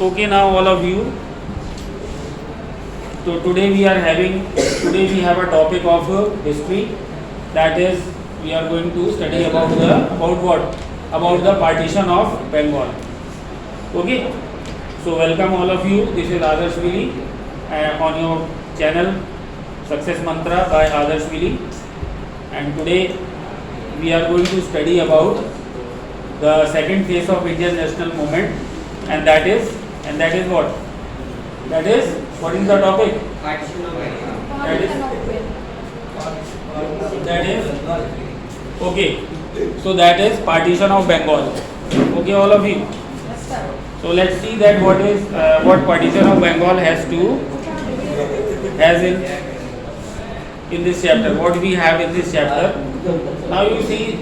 Okay, now all of you. So today we have a topic of history. That is, we are going to study about the partition of Bengal. Okay. So welcome all of you. This is Adarsh Vili on your channel Success Mantra by Adarsh Vili. And today we are going to study about the second phase of Indian national movement, and that is what? That is, what is the topic? Partition of Bengal. That is okay. So that is partition of Bengal. Okay, all of you. Yes, sir. So let's see that what partition of Bengal has in this chapter. What we have in this chapter. Now you see.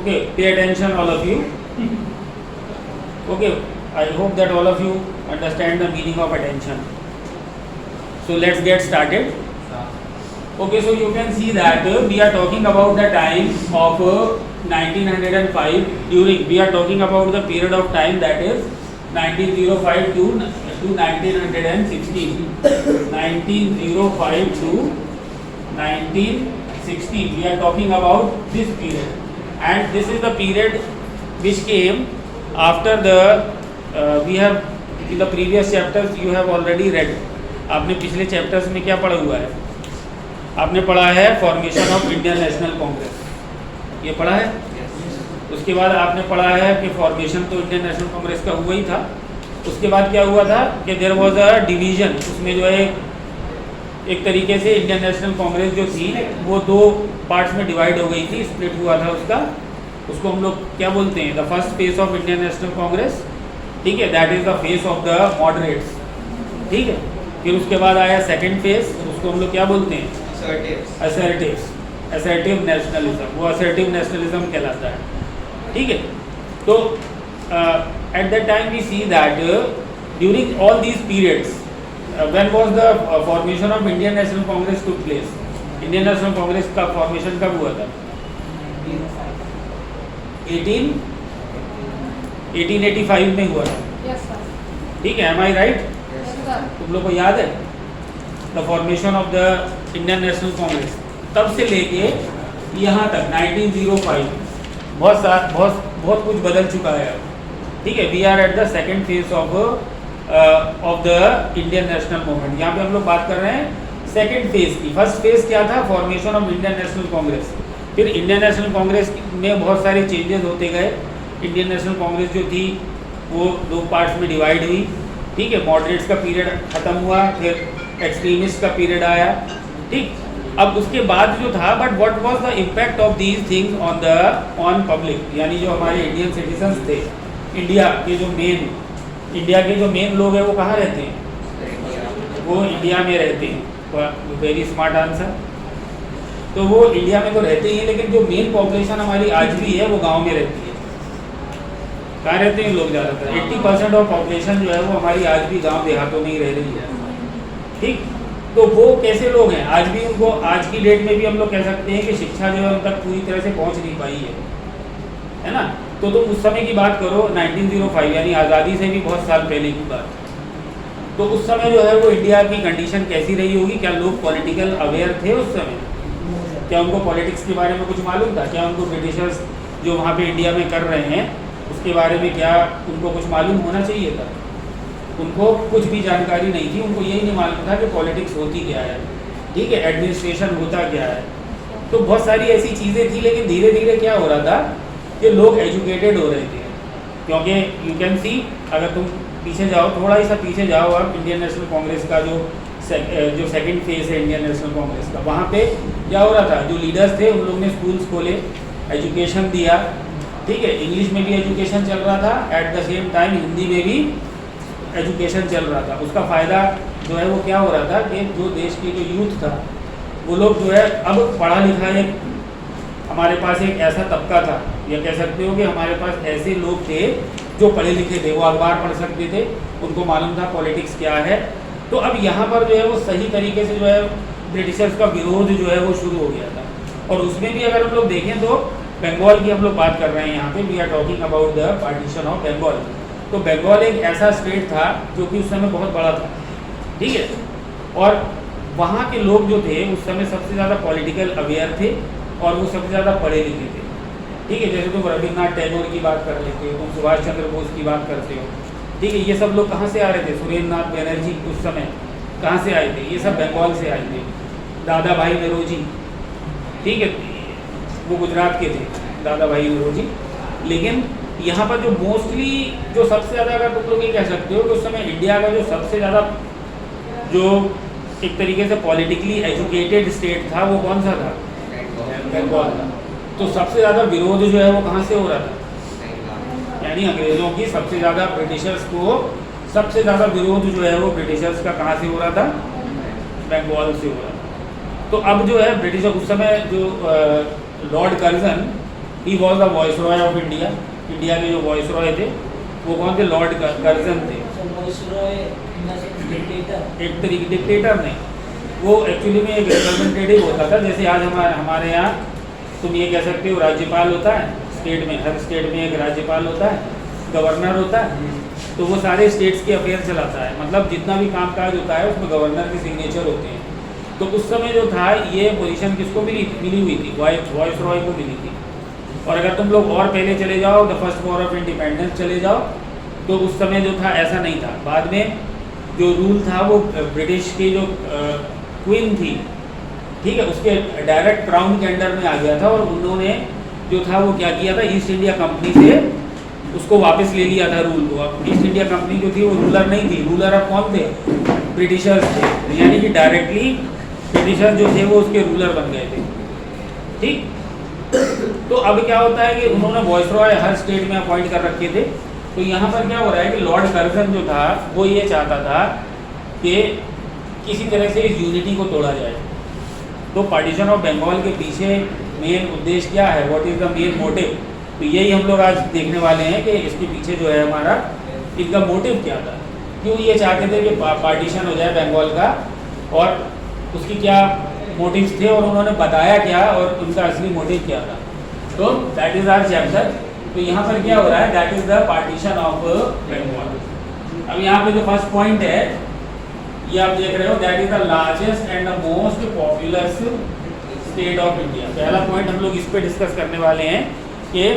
Okay, pay attention, all of you. Okay, I hope that all of you understand the meaning of attention. So let's get started. Okay, so you can see that we are talking about the time of 1905. We are talking about the period of time that is 1905 to 1916. 1905 to 1916. We are talking about this period, and this is the period which came after we have in the previous chapters you have already read. आपने पिछले chapters में क्या पढ़ा हुआ है? आपने पढ़ा है formation of Indian National Congress, ये पढ़ा है। उसके बाद आपने पढ़ा है कि फॉर्मेशन तो इंडियन नेशनल कांग्रेस का हुआ ही था। उसके बाद क्या हुआ था कि देयर वाज अ डिवीजन, उसमें जो है एक तरीके से इंडियन नेशनल कांग्रेस जो थी वो दो पार्ट्स में डिवाइड हो गई थी, स्प्लिट हुआ था उसको हम लोग क्या बोलते हैं? The first phase of Indian National Congress, ठीक है, that is the phase of the moderates, ठीक है। फिर उसके बाद आया सेकंड फेज, उसको हम लोग क्या बोलते हैं? असर्टिव नेशनलिज्म, वो असर्टिव नेशनलिज्म कहलाता है, ठीक है। तो at that time we see that during all these periods when was the formation of Indian National Congress took place. Indian National Congress का फॉर्मेशन कब हुआ था? 1885 में हुआ था, Yes, sir. ठीक है। एम आई राइट? Yes, sir. तुम लोग को याद है the formation of the Indian National Congress? तब से लेके यहाँ तक 1905 बहुत कुछ बदल चुका है, ठीक है। We are at the second phase of the Indian national movement. यहाँ पे हम लोग बात कर रहे हैं सेकेंड फेज की। फर्स्ट फेज क्या था? Formation of Indian National Congress. फिर इंडियन नेशनल कांग्रेस में बहुत सारे चेंजेस होते गए। इंडियन नेशनल कांग्रेस जो थी वो दो पार्ट्स में डिवाइड हुई, ठीक है। मॉडरेट्स का पीरियड ख़त्म हुआ, फिर एक्सट्रीमिस्ट का पीरियड आया, ठीक। अब उसके बाद जो था, but what was the impact of these things on public, यानी जो हमारे इंडियन सिटीजन्स थे, इंडिया के जो मेन लोग हैं वो कहाँ रहते हैं? वो इंडिया में रहते हैं। Very smart answer. तो वो इंडिया में तो रहते ही हैं, लेकिन जो मेन पॉपुलेशन हमारी आज भी है वो गाँव में रहती है। कहाँ रहते हैं लोग? ज़्यादातर 80% ऑफ पॉपुलेशन जो है वो हमारी आज भी गांव देहातों में ही रह रही है, ठीक। तो वो कैसे लोग हैं? आज भी उनको, आज की डेट में भी हम लोग कह सकते हैं कि शिक्षा जो है उन तक पूरी तरह से पहुंच नहीं पाई है ना। तो तुम उस समय की बात करो, 1905 यानी आज़ादी से भी बहुत साल पहले की बात। तो उस समय जो है वो इंडिया की कंडीशन कैसी रही होगी? क्या लोग पॉलिटिकल अवेयर थे उस समय? क्या उनको पॉलिटिक्स के बारे में कुछ मालूम था? क्या उनको ब्रिटिशर्स जो वहाँ पे इंडिया में कर रहे हैं उसके बारे में क्या उनको कुछ मालूम होना चाहिए था? उनको कुछ भी जानकारी नहीं थी। उनको यही नहीं मालूम था कि पॉलिटिक्स होती क्या है, ठीक है, एडमिनिस्ट्रेशन होता क्या है। तो बहुत सारी ऐसी चीज़ें थी, लेकिन धीरे धीरे क्या हो रहा था कि लोग एजुकेटेड हो रहे थे। क्योंकि यू कैन सी, अगर तुम पीछे जाओ, थोड़ा ही सा पीछे जाओ आप, इंडियन नेशनल कांग्रेस का जो सेकंड फेज है इंडियन नेशनल कांग्रेस का, वहाँ पे क्या हो रहा था? जो लीडर्स थे उन लोगों ने स्कूल्स खोले, एजुकेशन दिया, ठीक है। इंग्लिश में भी एजुकेशन चल रहा था, at the same time Hindi में भी एजुकेशन चल रहा था। उसका फ़ायदा जो है वो क्या हो रहा था कि जो देश की जो यूथ था वो लोग जो है अब पढ़ा लिखा है, हमारे पास एक ऐसा तबका था, या कह सकते हो कि हमारे पास ऐसे लोग थे जो पढ़े लिखे थे, वो अखबार पढ़ सकते थे, उनको मालूम था पॉलिटिक्स क्या है। तो अब यहाँ पर जो है वो सही तरीके से जो है ब्रिटिशर्स का विरोध जो है वो शुरू हो गया था। और उसमें भी अगर हम लोग देखें तो बंगाल की हम लोग बात कर रहे हैं यहाँ पे, we are talking about the partition of Bengal. तो बंगाल एक ऐसा स्टेट था जो कि उस समय बहुत बड़ा था, ठीक है। और वहाँ के लोग जो थे उस समय सबसे ज़्यादा पॉलिटिकल अवेयर थे और वो सबसे ज़्यादा पढ़े लिखे थे, ठीक है। जैसे तुम रविन्द्रनाथ टैगोर की बात कर लेते हो, तुम सुभाष चंद्र बोस की बात करते हो, ठीक है। ये सब लोग कहाँ से आ रहे थे? सुरेंद्र नाथ बनर्जी उस समय कहाँ से आए थे? ये सब बंगाल से आए थे। दादा भाई नौरोजी, ठीक है, वो गुजरात के थे, दादा भाई नौरोजी। लेकिन यहाँ पर जो मोस्टली जो सबसे ज़्यादा, अगर तुम लोग ये कह सकते हो कि उस समय इंडिया का जो सबसे ज़्यादा जो एक तरीके से पॉलिटिकली एजुकेटेड स्टेट था वो कौन सा था? बंगाल था। तो सबसे ज़्यादा विरोध जो है वो कहाँ से हो रहा था? यानी अंग्रेज़ों की सबसे ज़्यादा, ब्रिटिशर्स को सबसे ज़्यादा विरोध जो है वो ब्रिटिशर्स का कहाँ से हो रहा था? बंगाल से हो रहा था। तो अब जो है ब्रिटिशर उस समय जो Lord Curzon, he was the voice Roy of India, India के जो वॉइस रॉय थे वो कौन थे? लॉर्ड कर्जन थे। एक तरीके डिक्टेटर नहीं, वो एक्चुअली में एक रिप्रेजेंटेटिव होता था। जैसे आज हमारे यहाँ तुम ये कह सकते हो राज्यपाल होता है स्टेट में, हर स्टेट में एक राज्यपाल होता है, गवर्नर होता है, तो वो सारे स्टेट्स के अफेयर चलाता है। मतलब जितना भी कामकाज होता है उसमें गवर्नर के सिग्नेचर होते हैं। तो उस समय जो था ये पोजीशन किसको मिली हुई थी? वॉइस रॉय को मिली थी। और अगर तुम लोग और पहले चले जाओ, the first war of independence चले जाओ, तो उस समय जो था ऐसा नहीं था। बाद में जो रूल था वो ब्रिटिश की जो क्वीन थी, ठीक है, उसके डायरेक्ट क्राउन के अंडर में आ गया था। और उन्होंने जो था वो क्या किया था? ईस्ट इंडिया कंपनी से उसको वापस ले लिया था रूल को। अब ईस्ट इंडिया कंपनी जो थी वो रूलर नहीं थी, रूलर अब कौन थे? ब्रिटिशर्स थे। यानी कि डायरेक्टली ब्रिटिशर जो थे वो उसके रूलर बन गए थे, ठीक। तो अब क्या होता है कि उन्होंने वॉइस रॉय हर स्टेट में अपॉइंट कर रखे थे। तो यहाँ पर क्या हो रहा है कि लॉर्ड कर्जन जो था वो ये चाहता था कि किसी तरह से इस यूनिटी को तोड़ा जाए। तो पार्टीशन ऑफ बंगाल के पीछे मेन उद्देश्य क्या है? What is the main motive? तो यही हम लोग आज देखने वाले हैं कि इसके पीछे जो है हमारा, इनका मोटिव क्या था, क्यों ये चाहते थे कि पार्टीशन हो जाए बंगाल का, और उसकी क्या मोटिव्स थे और उन्होंने बताया क्या और उनका असली मोटिव क्या था। तो दैट इज़ आवर चैप्टर। तो यहाँ पर क्या हो रहा है? That is the partition of Bengal. अब यहाँ पे जो फर्स्ट पॉइंट है ये आप देख रहे हो, that is the largest and the most populous state of India. पहला पॉइंट हम लोग इस पे डिस्कस करने वाले हैं कि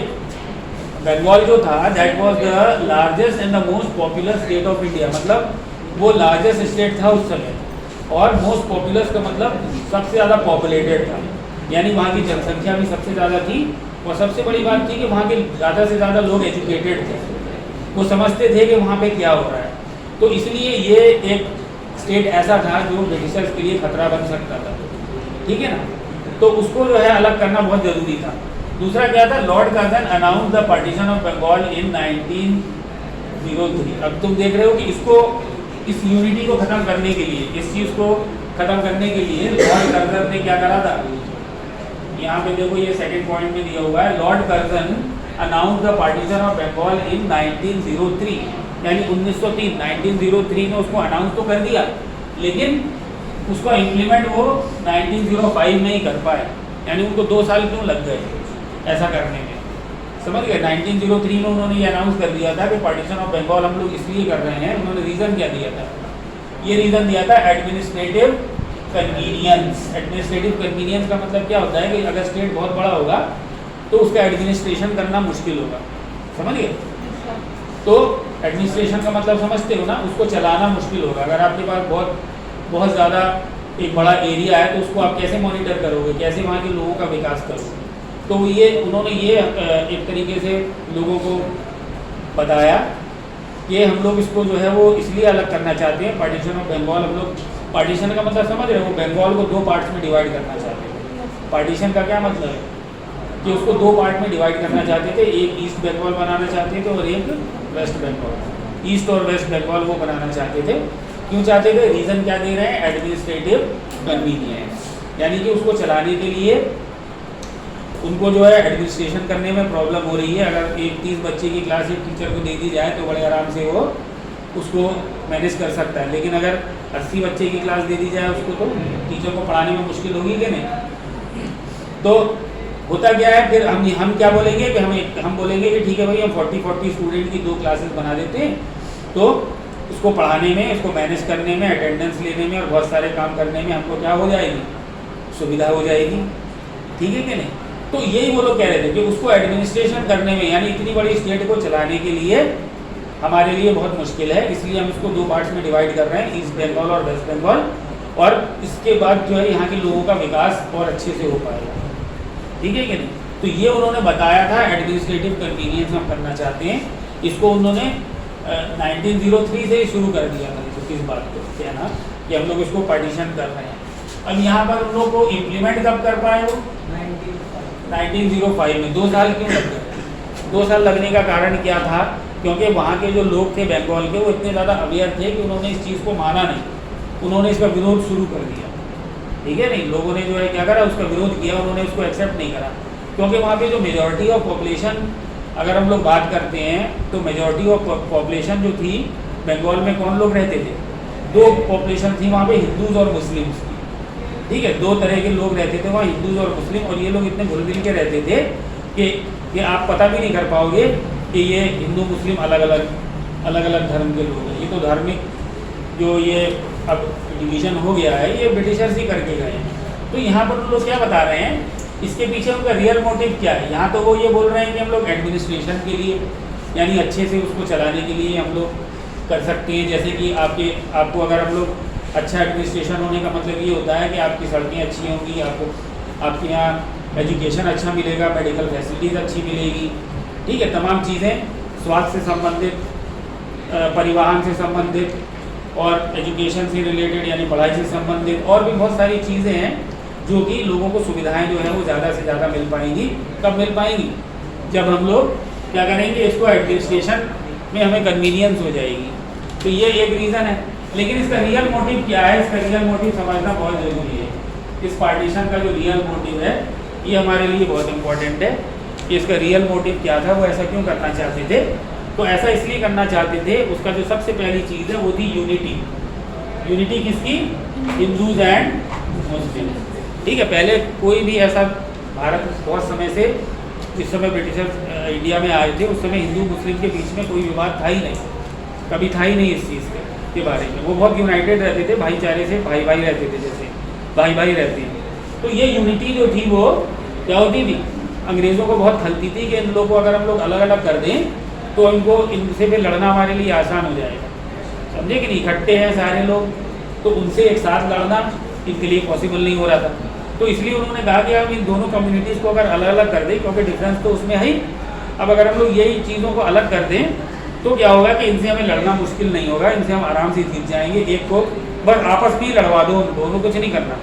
बंगाल जो था that was the largest and the most popular state of India. मतलब वो लार्जेस्ट स्टेट था उस समय, और मोस्ट पॉपुलस का मतलब सबसे ज़्यादा पॉपुलेटेड था, यानी वहाँ की जनसंख्या भी सबसे ज़्यादा थी। और सबसे बड़ी बात थी कि वहाँ के ज़्यादा से ज़्यादा लोग एजुकेटेड थे, वो समझते थे कि वहाँ पे क्या हो रहा है। तो इसलिए ये एक स्टेट ऐसा था जो ब्रिटिशर्स के लिए खतरा बन सकता था, ठीक है ना। तो उसको जो है अलग करना बहुत ज़रूरी था। दूसरा क्या था? Lord Curzon announce the partition of Bengal in 1903। अब तुम देख रहे हो कि इसको, इस यूनिटी को ख़त्म करने के लिए, इस चीज़ को ख़त्म करने के लिए लॉर्ड कर्जन ने क्या करा था? यहाँ पे देखो ये सेकंड पॉइंट में दिया हुआ है, Lord Curzon announce the partition of Bengal in 1903, यानी 1903। 1903 में उसको अनाउंस तो कर दिया, लेकिन उसका इम्प्लीमेंट वो 1905 में ही कर पाए। यानी उनको 2 साल क्यों लग गए ऐसा करने में? समझ गए? 1903 में उन्होंने ये अनाउंस कर दिया था कि पार्टीशन ऑफ बंगाल हम लोग इसलिए कर रहे हैं। उन्होंने रीज़न क्या दिया था? ये रीज़न दिया था एडमिनिस्ट्रेटिव कन्वीनियंस। एडमिनिस्ट्रेटिव कन्वीनियंस का मतलब क्या होता है कि अगर स्टेट बहुत बड़ा होगा तो उसका एडमिनिस्ट्रेशन करना मुश्किल होगा, समझ गए? तो एडमिनिस्ट्रेशन का मतलब समझते हो ना, उसको चलाना मुश्किल होगा। अगर आपके पास बहुत ज़्यादा एक बड़ा एरिया है तो उसको आप कैसे मॉनिटर करोगे, कैसे वहाँ के लोगों का विकास करोगे? तो ये उन्होंने ये एक तरीके से लोगों को बताया कि हम लोग इसको जो है वो इसलिए अलग करना चाहते हैं। पार्टीशन ऑफ बंगाल, हम लोग पार्टीशन का मतलब समझ रहे हो? बंगाल को 2 पार्ट्स में डिवाइड करना चाहते हैं। पार्टीशन का क्या मतलब है कि उसको 2 पार्ट में डिवाइड करना चाहते थे। एक ईस्ट बंगाल बनाना चाहते थे और एक वेस्ट बंगाल। ईस्ट और वेस्ट बंगाल वो बनाना चाहते थे। क्यों चाहते थे? रीज़न क्या दे रहे हैं? एडमिनिस्ट्रेटिव कन्वीनियंस, यानी कि उसको चलाने के लिए उनको जो है एडमिनिस्ट्रेशन करने में प्रॉब्लम हो रही है। अगर एक 30 बच्चे की क्लास एक टीचर को दे दी जाए तो बड़े आराम से वो उसको मैनेज कर सकता है, लेकिन अगर 80 बच्चे की क्लास दे दी जाए उसको तो टीचर को पढ़ाने में मुश्किल होगी कि नहीं? तो होता क्या है फिर हम क्या बोलेंगे कि हम बोलेंगे कि ठीक है भाई हम 40 स्टूडेंट की 2 क्लासेस बना देते हैं, तो इसको पढ़ाने में, इसको मैनेज करने में, अटेंडेंस लेने में और बहुत सारे काम करने में हमको क्या हो जाएगी, सुविधा हो जाएगी। ठीक है कि नहीं? तो यही वो लोग कह रहे थे कि उसको एडमिनिस्ट्रेशन करने में, यानी इतनी बड़ी स्टेट को चलाने के लिए हमारे लिए बहुत मुश्किल है, इसलिए हम इसको 2 पार्ट्स में डिवाइड कर रहे हैं, ईस्ट बंगाल और वेस्ट बंगाल, और इसके बाद जो है यहाँ के लोगों का विकास और अच्छे से हो पाएगा। ठीक है कि नहीं? तो ये उन्होंने बताया था, एडमिनिस्ट्रेटिव कन्वीनियंस हम करना चाहते हैं, इसको उन्होंने 1903 से ही शुरू कर दिया था इस बात को कहना कि हम लोग इसको पार्टीशन कर रहे हैं। अब यहाँ पर उन लोग को इम्प्लीमेंट कब कर पाए वो 1905 में। 2 साल क्यों लग गए? 2 साल लगने का कारण क्या था? क्योंकि वहाँ के जो लोग थे बंगाल के, वो इतने ज़्यादा अवेयर थे कि उन्होंने इस चीज़ को माना नहीं, उन्होंने इसका विरोध शुरू कर दिया। ठीक है नहीं, लोगों ने जो है क्या करा, उसका विरोध किया, उन्होंने उसको एक्सेप्ट नहीं करा, क्योंकि वहाँ पे जो मेजॉरिटी ऑफ पॉपुलेशन, अगर हम लोग बात करते हैं तो मेजॉरिटी ऑफ पॉपुलेशन जो थी बंगाल में, कौन लोग रहते थे? 2 पॉपुलेशन थी वहाँ पे, हिंदूज और मुस्लिम्स की। ठीक है, 2 तरह के लोग रहते थे वहाँ, हिंदूज और मुस्लिम, और ये लोग इतने घुल मिल के रहते थे कि आप पता भी नहीं कर पाओगे कि ये हिंदू मुस्लिम अलग अलग धर्म के लोग हैं। ये तो धार्मिक जो ये अब डिवीज़न हो गया है, ये ब्रिटिशर्स ही करके गए हैं। तो यहाँ पर लोग क्या बता रहे हैं, इसके पीछे उनका रियल मोटिव क्या है? यहाँ तो वो ये बोल रहे हैं कि हम लोग एडमिनिस्ट्रेशन के लिए, यानी अच्छे से उसको चलाने के लिए हम लोग कर सकते हैं। जैसे कि आपको अगर हम लोग, अच्छा एडमिनिस्ट्रेशन होने का मतलब ये होता है कि आपकी सड़कें अच्छी होंगी, आपके यहाँ एजुकेशन अच्छा मिलेगा, मेडिकल फैसिलिटीज़ अच्छी मिलेगी। ठीक है, तमाम चीज़ें स्वास्थ्य से संबंधित, परिवहन से संबंधित और एजुकेशन से रिलेटेड, यानी पढ़ाई से संबंधित और भी बहुत सारी चीज़ें हैं जो कि लोगों को सुविधाएं जो है वो ज़्यादा से ज़्यादा मिल पाएंगी। कब मिल पाएंगी? जब हम लोग क्या करेंगे, इसको एडमिनिस्ट्रेशन में हमें कन्वीनियंस हो जाएगी। तो ये एक रीज़न है, लेकिन इसका रियल मोटिव क्या है, इसका रियल मोटिव समझना बहुत ज़रूरी है। इस पार्टीशन का जो रियल मोटिव है ये हमारे लिए बहुत इंपॉर्टेंट है कि इसका रियल मोटिव क्या था, वो ऐसा क्यों करना चाहते थे। तो ऐसा इसलिए करना चाहते थे, उसका जो सबसे पहली चीज़ है वो थी यूनिटी। यूनिटी किसकी? हिंदूज एंड मुस्लिम। ठीक है, पहले कोई भी ऐसा, भारत बहुत समय से, जिस समय ब्रिटिशर्स इंडिया में आए थे उस समय हिंदू मुस्लिम के बीच में कोई विवाद था ही नहीं, कभी था ही नहीं इस चीज़ के बारे में। वो बहुत यूनाइटेड रहते थे, भाईचारे से भाई भाई रहते थे, जैसे भाई भाई रहते हैं। तो ये यूनिटी जो थी वो क्या होती थी, अंग्रेज़ों को बहुत खलती थी कि इन लोगों को अगर हम लोग अलग अलग कर दें तो इनसे फिर लड़ना हमारे लिए आसान हो जाएगा। समझे कि नहीं? इकट्ठे हैं सारे लोग, तो उनसे एक साथ लड़ना इनके लिए पॉसिबल नहीं हो रहा था। तो इसलिए उन्होंने कहा कि हम इन दोनों कम्युनिटीज़ को अगर अलग अलग कर दें, क्योंकि डिफरेंस तो उसमें है ही, अब अगर हम लोग यही चीज़ों को अलग कर दें तो क्या होगा कि इनसे हमें लड़ना मुश्किल नहीं होगा, इनसे हम आराम से जीत जाएंगे। एक को बस आपस में ही लड़वा दो, उन दोनों कुछ नहीं करना।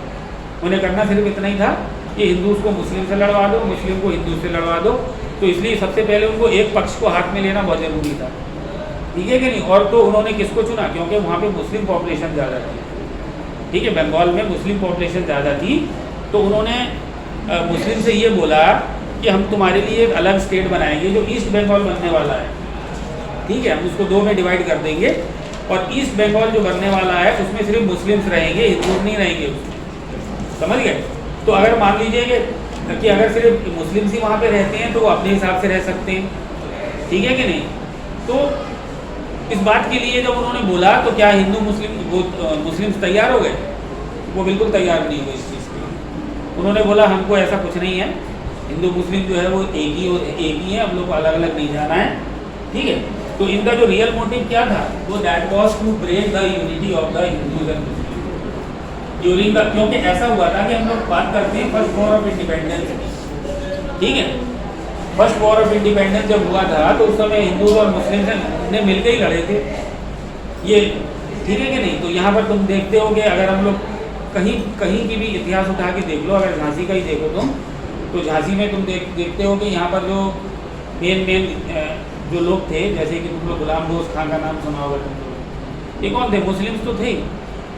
उन्हें करना सिर्फ इतना ही था कि हिंदूज़ को मुस्लिम से लड़वा दो, मुस्लिम को हिंदू से लड़वा दो। तो इसलिए सबसे पहले उनको एक पक्ष को हाथ में लेना बहुत ज़रूरी था। ठीक है कि नहीं? और तो उन्होंने किसको चुना? क्योंकि वहाँ पे मुस्लिम पॉपुलेशन ज़्यादा थी। ठीक है, बंगाल में मुस्लिम पॉपुलेशन ज़्यादा थी, तो उन्होंने मुस्लिम से ये बोला कि हम तुम्हारे लिए एक अलग स्टेट बनाएंगे जो ईस्ट बंगाल बनने वाला है। ठीक है, हम उसको 2 में डिवाइड कर देंगे, और ईस्ट बंगाल जो बनने वाला है उसमें सिर्फ मुस्लिम्स रहेंगे, हिंदू नहीं रहेंगे उसमें। समझ गए? तो अगर मान लीजिए कि अगर सिर्फ मुस्लिम्स ही वहाँ पे रहते हैं तो वो अपने हिसाब से रह सकते हैं। ठीक है कि नहीं? तो इस बात के लिए जब उन्होंने बोला तो क्या हिंदू मुस्लिम्स तैयार हो गए? वो बिल्कुल तैयार नहीं हुए इस चीज़ के लिए। उन्होंने बोला हमको ऐसा कुछ नहीं है, हिंदू मुस्लिम जो है वो एक ही है, हम लोग को अलग अलग नहीं जाना है। ठीक है, तो इनका जो रियल मोटिव क्या था, वो that was to break the unity of the Hindus and Muslim during the, क्योंकि ऐसा हुआ था कि हम लोग बात करते हैं फर्स्ट वॉर ऑफ इंडिपेंडेंस की। ठीक है, फर्स्ट वॉर ऑफ इंडिपेंडेंस जब हुआ था तो उस समय हिंदू और मुस्लिम ने मिलकर ही लड़े थे ये। ठीक है कि नहीं? तो यहाँ पर तुम देखते हो कि अगर हम लोग कहीं की भी इतिहास उठा के देख लो, अगर झांसी का ही देखो तुम, तो झांसी में तुम देखते हो कि यहाँ पर जो मेन जो लोग थे, जैसे कि तुम लोग गुलाम रोज खां का नाम सुना होगा तुम लोग, ये कौन थे? मुस्लिम्स तो थे।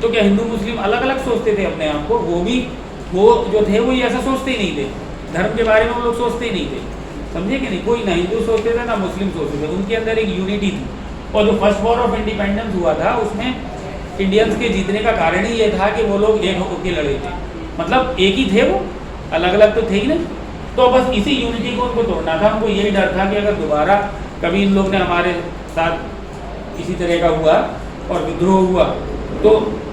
तो क्या हिंदू मुस्लिम अलग अलग सोचते थे अपने आप को? वो जो थे वो ऐसा सोचते ही नहीं थे, धर्म के बारे में वो लोग सोचते ही नहीं थे। समझे कि नहीं? कोई ना हिंदू सोचते थे ना मुस्लिम सोचते थे, उनके अंदर एक यूनिटी थी। और जो फर्स्ट वॉर ऑफ इंडिपेंडेंस हुआ था उसमें इंडियंस के जीतने का कारण ही ये था कि वो लोग एक होकर लड़े थे, मतलब एक ही थे, वो अलग अलग तो थे ही नहीं। तो बस इसी यूनिटी को उनको तोड़ना था। उनको यही डर था कि अगर दोबारा कभी इन लोग ने हमारे साथ इसी तरह का हुआ और विद्रोह हुआ तो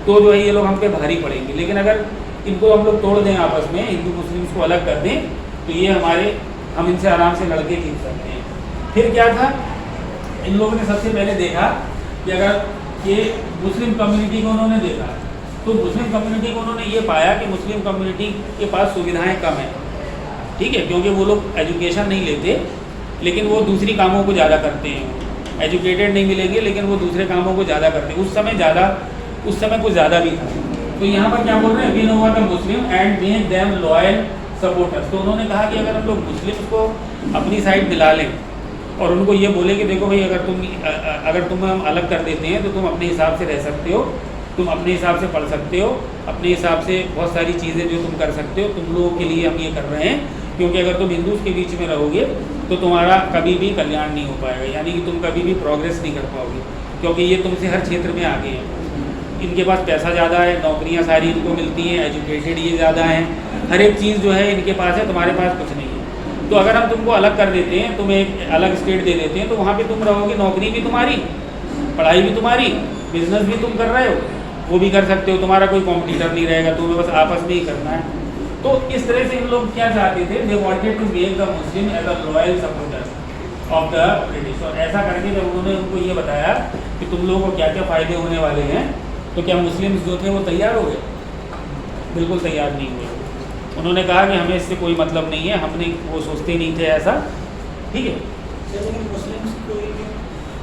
जो है ये लोग हम पे भारी पड़ेंगे। लेकिन अगर इनको हम लोग तोड़ दें, आपस में हिंदू मुस्लिम्स को अलग कर दें, तो ये हम इनसे आराम से लड़के जीत सकते हैं। फिर क्या था, इन लोगों ने सबसे पहले देखा कि अगर ये मुस्लिम कम्युनिटी को उन्होंने देखा, तो मुस्लिम कम्युनिटी को उन्होंने ये पाया कि मुस्लिम कम्युनिटी के पास सुविधाएं कम हैं, ठीक है, क्योंकि वो लोग एजुकेशन नहीं लेते लेकिन वो दूसरी कामों को ज़्यादा करते हैं। एजुकेटेड नहीं मिलेंगे लेकिन वो दूसरे कामों को ज़्यादा करते हैं। उस समय कुछ ज़्यादा भी था। तो यहाँ पर क्या बोल रहे हैं, win over the Muslim and make them loyal supporters. तो उन्होंने कहा कि अगर हम लोग मुस्लिम्स को अपनी साइड मिला लें और उनको ये बोले कि देखो भाई, अगर तुम्हें हम अलग कर देते हैं तो तुम अपने हिसाब से रह सकते हो, तुम अपने हिसाब से पढ़ सकते हो, अपने हिसाब से बहुत सारी चीज़ें जो तुम कर सकते हो, तुम लोगों के लिए हम ये कर रहे हैं, क्योंकि अगर तुम हिंदूज़ के बीच में रहोगे तो तुम्हारा कभी भी कल्याण नहीं हो पाएगा, यानी कि तुम कभी भी प्रोग्रेस नहीं कर पाओगे, क्योंकि ये तुमसे हर क्षेत्र में आगे हैं। इनके पास पैसा ज़्यादा है, नौकरियाँ सारी इनको मिलती हैं, एजुकेटेड ये ज़्यादा हैं, हर एक चीज़ जो है इनके पास है, तुम्हारे पास कुछ नहीं है। तो अगर हम तुमको अलग कर देते हैं, तुम्हें एक अलग स्टेट दे देते हैं, तो वहाँ पे तुम रहोगे, नौकरी भी तुम्हारी, पढ़ाई भी तुम्हारी, बिजनेस भी तुम कर रहे हो, वो भी कर सकते हो, तुम्हारा कोई कॉम्पिटिटर नहीं रहेगा, तुम्हें बस आपस में ही करना है। तो इस तरह से इन लोग क्या चाहते थे, they wanted to make the Muslim as a loyal supporter of the British. और ऐसा करके जब उन्होंने उनको ये बताया कि तुम लोगों को क्या क्या फ़ायदे होने वाले हैं, तो क्या मुस्लिम्स जो थे वो तैयार हो गए? बिल्कुल तैयार नहीं हुए। उन्होंने कहा कि हमें इससे कोई मतलब नहीं है, हमने वो सोचते नहीं थे ऐसा, ठीक है।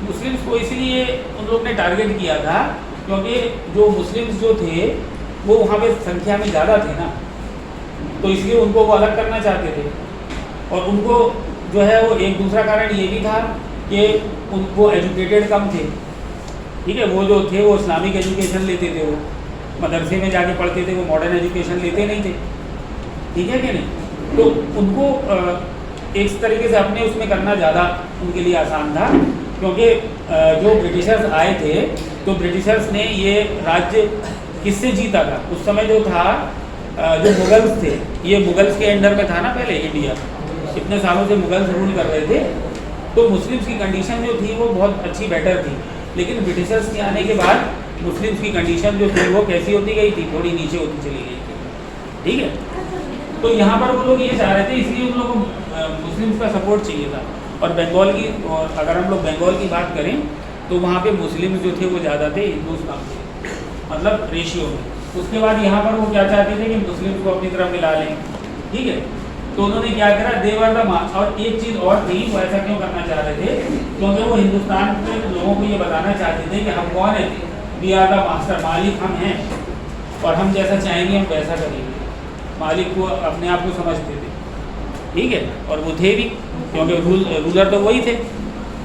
मुस्लिम्स को इसलिए उन लोग ने टारगेट किया था क्योंकि जो मुस्लिम्स जो थे वो वहाँ पे संख्या में ज़्यादा थे ना, तो इसलिए उनको वो अलग करना चाहते थे। और उनको जो है वो एक दूसरा कारण ये भी था कि उनको एजुकेटेड कम थे, ठीक है। वो जो थे वो इस्लामिक एजुकेशन लेते थे, वो मदरसे में जाके पढ़ते थे, वो मॉडर्न एजुकेशन लेते नहीं थे, ठीक है कि नहीं। तो उनको एक तरीके से अपने उसमें करना ज़्यादा उनके लिए आसान था, क्योंकि जो ब्रिटिशर्स आए थे तो ब्रिटिशर्स ने ये राज्य किससे जीता था? उस समय जो था जो मुगल्स थे, ये मुगल्स के अंडर में था ना पहले इंडिया, इतने सालों से मुगल्स रूल कर रहे थे, तो मुस्लिम्स की कंडीशन जो थी वो बहुत अच्छी बेटर थी। लेकिन ब्रिटिशर्स के आने के बाद मुस्लिम्स की कंडीशन जो थी वो कैसी होती गई थी, थोड़ी नीचे होती चली गई थी, ठीक है। तो यहाँ पर वो लोग ये चाह रहे थे, इसलिए उन लोगों को मुस्लिम्स का सपोर्ट चाहिए था। और बंगाल की, और अगर हम लोग बंगाल की बात करें तो वहाँ पे मुस्लिम्स जो थे वो ज़्यादा थे, हिंदूज कम थे, मतलब रेशियो में। उसके बाद यहाँ पर वो क्या चाहते थे कि मुस्लिम्स को अपनी तरफ मिला लें, ठीक है। तो उन्होंने क्या करा, देवर द मास। और एक चीज़ और थी, वो ऐसा क्यों करना चाह रहे थे, क्योंकि वो हिंदुस्तान के लोगों को ये बताना चाहते थे कि हम कौन है, वी आर द मास्टर, मालिक हम हैं, और हम जैसा चाहेंगे हम वैसा करेंगे। मालिक को अपने आप को समझते थे, ठीक है, और वो थे भी, क्योंकि रूलर तो वही थे।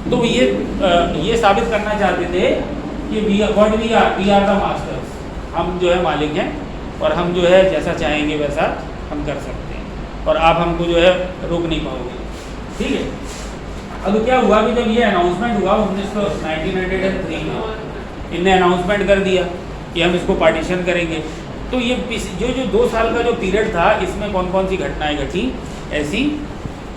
तो ये साबित करना चाहते थे कि वी आर द मास्टर्स, हम जो है मालिक हैं, और हम जो है जैसा चाहेंगे वैसा हम कर सकते हैं, और आप हमको जो है रोक नहीं पाओगे, ठीक है। अब क्या हुआ कि जब ये अनाउंसमेंट हुआ 1903 में, इनने अनाउंसमेंट कर दिया कि हम इसको पार्टीशन करेंगे। तो ये जो 2 साल का जो पीरियड था, इसमें कौन कौन सी घटनाएं घटी ऐसी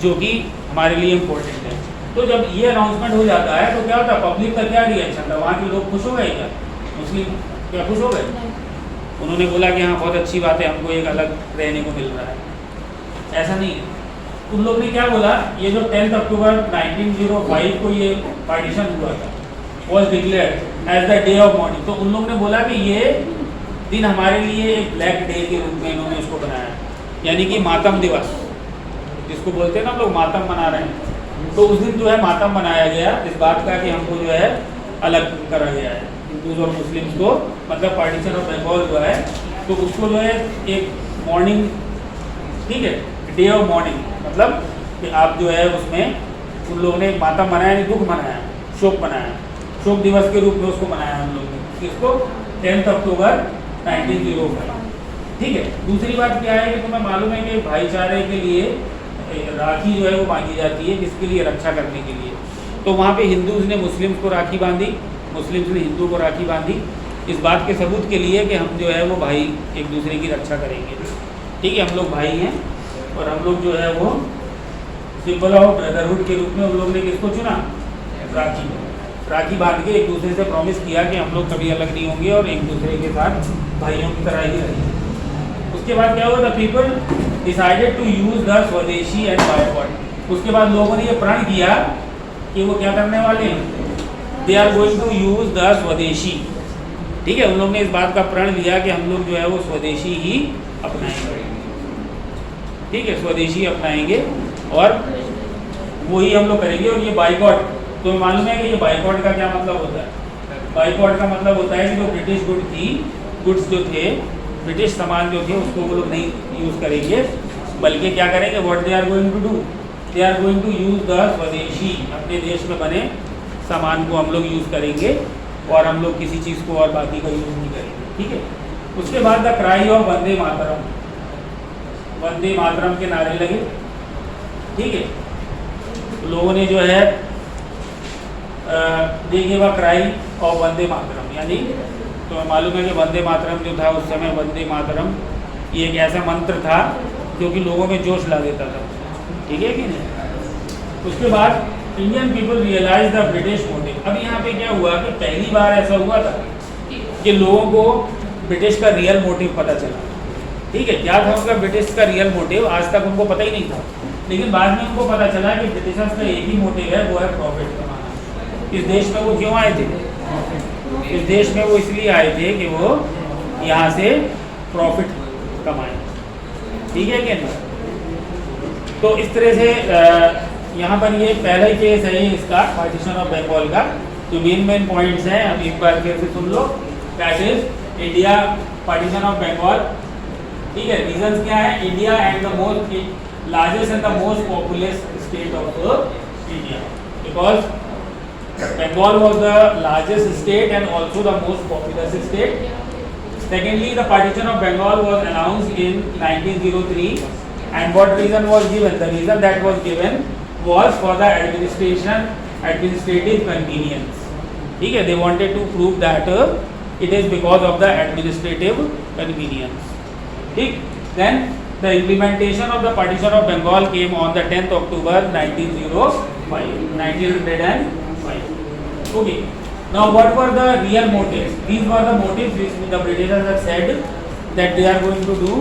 जो कि हमारे लिए इम्पोर्टेंट है। तो जब ये अनाउंसमेंट हो जाता है तो क्या होता है, पब्लिक का क्या रिएक्शन था, वहाँ के लोग खुश हो गए क्या, मुस्लिम क्या खुश हो गए? उन्होंने बोला कि हाँ बहुत अच्छी बात है, हमको एक अलग रहने को मिल रहा है। ऐसा नहीं है, उन लोग ने क्या बोला, ये जो 10 अक्टूबर 1905 को ये पार्टीशन हुआ था, was declared as the day of mourning. तो उन लोग ने बोला कि ये दिन हमारे लिए एक ब्लैक डे के रूप में इन्होंने उसको बनाया, यानी कि मातम दिवस जिसको बोलते हैं ना हम लोग, मातम मना रहे हैं। तो उस दिन जो है मातम मनाया गया इस बात का कि हमको जो है अलग करा गया है हिंदूज और मुस्लिम्स को, मतलब पार्टीशन ऑफ बंगाल जो है, तो उसको जो है एक मॉर्निंग, ठीक है, डे ऑफ मॉर्निंग, मतलब कि आप जो है उसमें उन लोगों ने मातम मनाया, नहीं दुख मनाया, शोक मनाया, शोक दिवस के रूप में उसको मनाया हम लोग ने, इसको 10 अक्टूबर 1905, ठीक है। दूसरी बात क्या है कि तुम्हें मालूम है कि भाईचारे के लिए राखी जो है वो बांधी जाती है, किसके लिए, रक्षा करने के लिए। तो वहाँ पे हिंदूज ने मुस्लिम्स को राखी बांधी, मुस्लिम्स ने हिंदू को राखी बांधी, इस बात के सबूत के लिए कि हम जो है वो भाई एक दूसरे की रक्षा करेंगे, ठीक है, हम लोग भाई हैं, और हम लोग जो है वो सिंबल ऑफ ब्रदरहुड के रूप में उन लोग ने किसको चुना? राखी। राखी बांध के एक दूसरे से प्रॉमिस किया कि हम लोग कभी अलग नहीं होंगे और एक दूसरे के साथ भाइयों की तरह ही रहेंगे। उसके बाद क्या हुआ? The people decided to use the swadeshi and boycott. उसके बाद लोगों ने ये प्रण किया कि वो क्या करने वाले हैं? They are going to use the swadeshi. ठीक है, उन लोगों ने इस बात का प्रण लिया कि हम लोग जो है वो स्वदेशी ही अपनाएंगे। ठीक है, स्वदेशी अपनाएंगे और वही हम लोग करेंगे। और ये बाइकॉट, तो मालूम है कि ये बाइकॉट का क्या मतलब होता है? बाइकॉट का मतलब होता है कि जो ब्रिटिश गुड्स जो थे, ब्रिटिश सामान जो थे उसको वो लोग नहीं यूज़ करेंगे, बल्कि क्या करेंगे? What they are going to do? They are going to use the swadeshi. अपने देश में बने सामान को हम लोग यूज़ करेंगे और हम लोग किसी चीज़ को और बाकी का यूज़ नहीं करेंगे। ठीक है, उसके बाद the cry of Vande Mataram, Vande Mataram के नारे लगे। ठीक है, तो लोगों ने जो है देखे व क्राई ऑफ वंदे मातरम, यानी तो मालूम है कि वंदे मातरम जो था उस समय, वंदे मातरम ये एक ऐसा मंत्र था जो कि लोगों में जोश ला देता था। ठीक है कि नहीं? उसके बाद Indian people realise the British motive. अब यहाँ पे क्या हुआ कि पहली बार ऐसा हुआ था कि लोगों को ब्रिटिश का रियल मोटिव पता चला। ठीक है, क्या था उनका ब्रिटिश का रियल मोटिव? आज तक उनको पता ही नहीं था, लेकिन बाद में उनको पता चला कि ब्रिटिशर्स का एक ही मोटिव है, वो है प्रॉफिट कमाना। इस देश में वो क्यों आए थे? इस देश में वो इसलिए आए थे कि वो यहाँ से प्रॉफिट कमाएं। ठीक है कि नहीं? तो इस तरह से यहाँ पर ये पहला ही केस है इसका, पार्टीशन ऑफ बंगाल का। जो मेन पॉइंट्स हैं अब एक बार फिर से सुन लो। That is India, partition of Bengal. ठीक है, रीजंस क्या है? India and the most largest and the most populous state of India, because Bengal was the largest state and also the most populous state. Secondly, the partition of Bengal was announced in 1903, and what reason was given? The reason that was given was for the administrative convenience. ठीक है, they wanted to prove that it is because of the administrative convenience. ठीक, then the implementation of the partition of Bengal came on the 10th October 1905. Okay. Now, what were the real motives? These were the motives which the Britishers have said that they are going to do,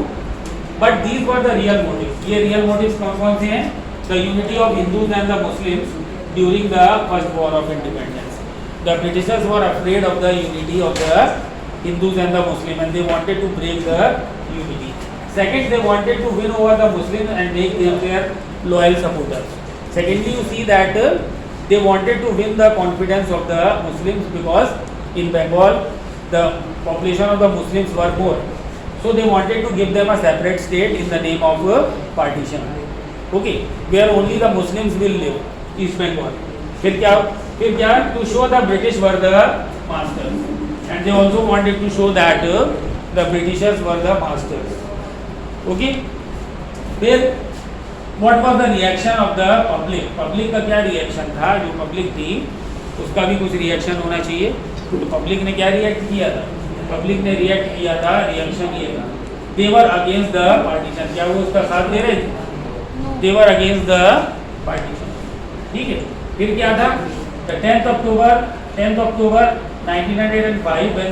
but these were the real motives. ये real motives कौन से हैं? The unity of Hindus and the Muslims during the first war of independence. The Britishers were afraid of the unity of the Hindus and the Muslims, and they wanted to break the unity. Second, they wanted to win over the Muslims and make them their loyal supporters. Secondly, you see that they wanted to win the confidence of the Muslims, because in Bengal the population of the Muslims were more, so they wanted to give them a separate state in the name of partition. Okay, where only the Muslims will live, East Bengal. फिर क्या to show the British were the masters, and they also wanted to show that the Britishers were the masters. Okay, फिर What was the reaction of the public? Public का क्या reaction था? जो public थी उसका भी कुछ रिएक्शन होना चाहिए। तो पब्लिक ने क्या रिएक्ट किया था? पब्लिक ने रिएक्ट किया था, रिएक्शन ये था, they were against the partition. क्या वो उसका साथ दे रहे थे? They were against the partition. ठीक है, फिर क्या था? The 10th October 1905 when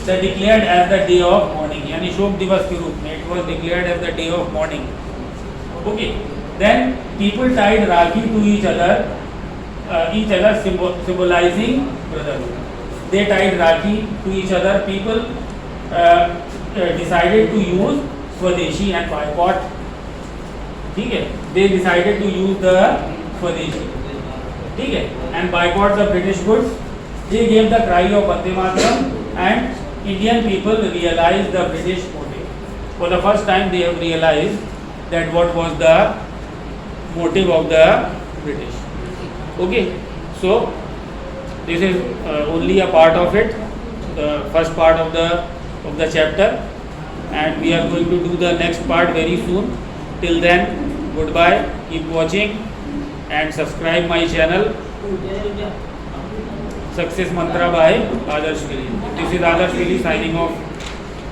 the declared as the day of mourning, यानी शोक दिवस के रूप में it was declared as the day of mourning. Okay. Then people tied Rakhi to each other symbolizing brotherhood. They tied Rakhi to each other. People decided to use Swadeshi and boycott. ठीक है, they decided to use the Swadeshi. ठीक है, and boycott the British goods. They gave the cry of Vande Mataram, and Indian people realized the British motive. For the first time, they have realized that what was the motive of the British. Okay, so this is only a part of it, the first part of the chapter, and we are going to do the next part very soon. Till then, goodbye, keep watching and subscribe my channel Success Mantra by Adarsh Giri. This is Adarsh Giri signing off.